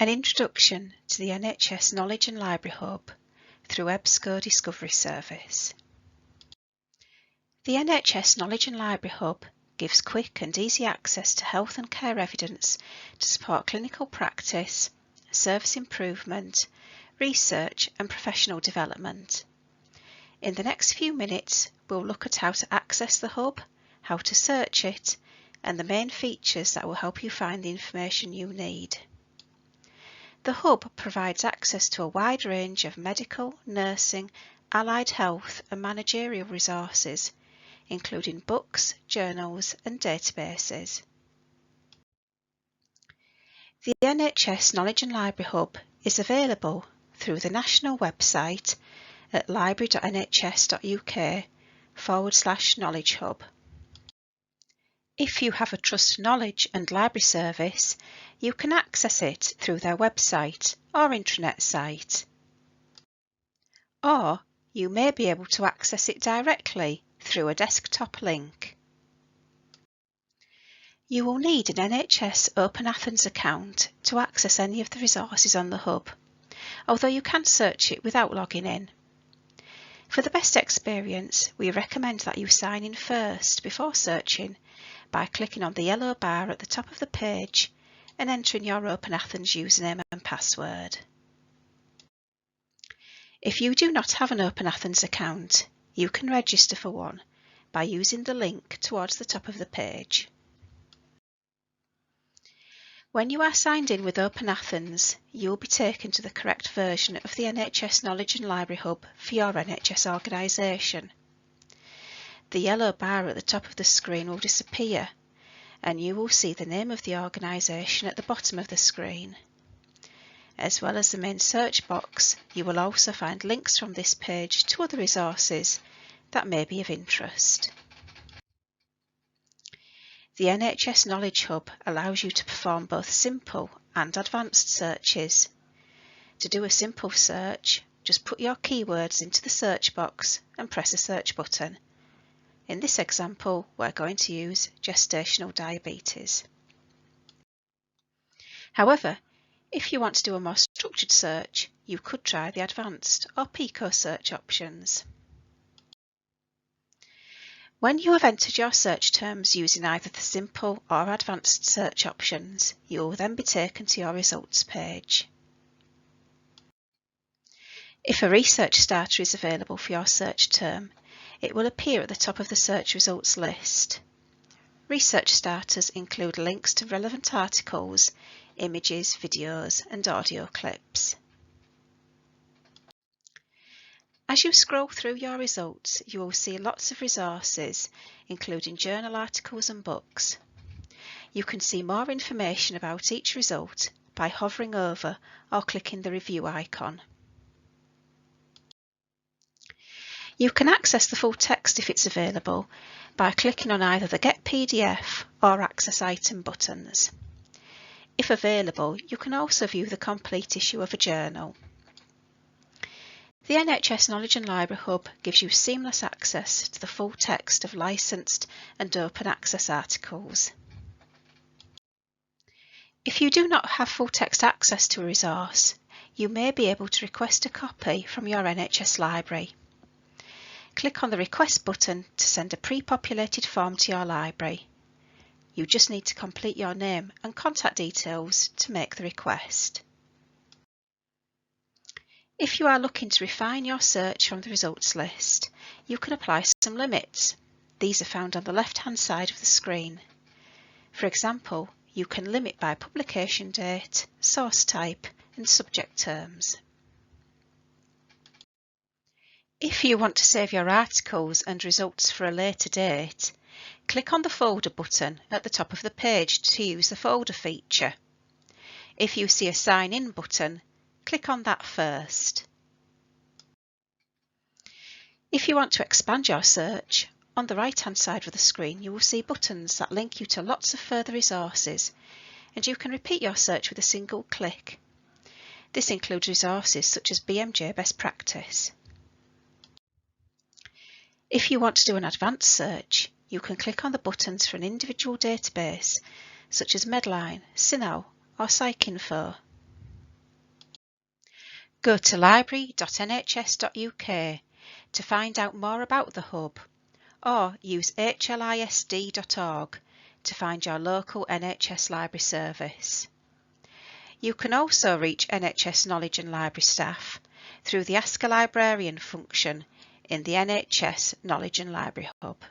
An introduction to the NHS Knowledge and Library Hub through EBSCO Discovery Service. The NHS Knowledge and Library Hub gives quick and easy access to health and care evidence to support clinical practice, service improvement, research and professional development. In the next few minutes, we'll look at how to access the hub, how to search it, and the main features that will help you find the information you need. The hub provides access to a wide range of medical, nursing, allied health and managerial resources, including books, journals and databases. The NHS Knowledge and Library Hub is available through the national website at library.nhs.uk/knowledge hub. If you have a Trust Knowledge and Library service, you can access it through their website or intranet site. Or you may be able to access it directly through a desktop link. You will need an NHS Open Athens account to access any of the resources on the hub, although you can search it without logging in. For the best experience, we recommend that you sign in first before searching by clicking on the yellow bar at the top of the page and entering your Open Athens username and password. If you do not have an Open Athens account, you can register for one by using the link towards the top of the page. When you are signed in with Open Athens, you will be taken to the correct version of the NHS Knowledge and Library Hub for your NHS organisation. The yellow bar at the top of the screen will disappear and you will see the name of the organisation at the bottom of the screen. As well as the main search box, you will also find links from this page to other resources that may be of interest. The NHS Knowledge Hub allows you to perform both simple and advanced searches. To do a simple search, just put your keywords into the search box and press a search button. In this example, we're going to use gestational diabetes. However, if you want to do a more structured search, you could try the advanced or PICO search options. When you have entered your search terms using either the simple or advanced search options, you will then be taken to your results page. If a research starter is available for your search term, it will appear at the top of the search results list. Research starters include links to relevant articles, images, videos and audio clips. As you scroll through your results, you will see lots of resources, including journal articles and books. You can see more information about each result by hovering over or clicking the review icon. You can access the full text if it's available by clicking on either the Get PDF or Access Item buttons. If available, you can also view the complete issue of a journal. The NHS Knowledge and Library Hub gives you seamless access to the full text of licensed and open access articles. If you do not have full text access to a resource, you may be able to request a copy from your NHS library. Click on the Request button to send a pre-populated form to your library. You just need to complete your name and contact details to make the request. If you are looking to refine your search from the results list, you can apply some limits. These are found on the left-hand side of the screen. For example, you can limit by publication date, source type and subject terms. If you want to save your articles and results for a later date, click on the Folder button at the top of the page to use the folder feature. If you see a Sign In button, click on that first. If you want to expand your search, on the right-hand side of the screen you will see buttons that link you to lots of further resources, and you can repeat your search with a single click. This includes resources such as BMJ Best Practice. If you want to do an advanced search, you can click on the buttons for an individual database, such as Medline, Synal or PsycInfo. Go to library.nhs.uk to find out more about the Hub, or use hlisd.org to find your local NHS library service. You can also reach NHS Knowledge and Library staff through the Ask a Librarian function in the NHS Knowledge and Library Hub.